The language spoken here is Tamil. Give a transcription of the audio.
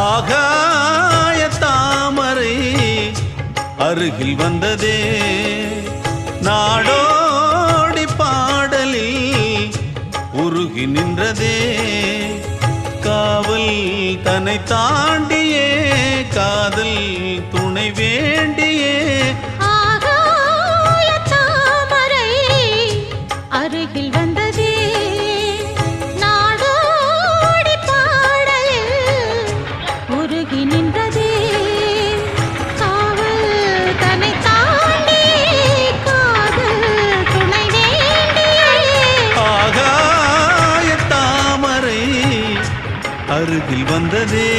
ஆகாய தாமரை அருகில் வந்ததே நாடோடி பாடலில் உருகி நின்றதே காவல் தன்னை தாண்டியே காதல் துணை வேண்டியே ஆகாய தாமரை அருகில் வந்ததே நாடோடி பாடலில் உருகி நின்றதே காவல் தன்னை தாண்டியே காதல் துணை வேண்டியே ஆகாய தாமரை அருகில் வந்ததே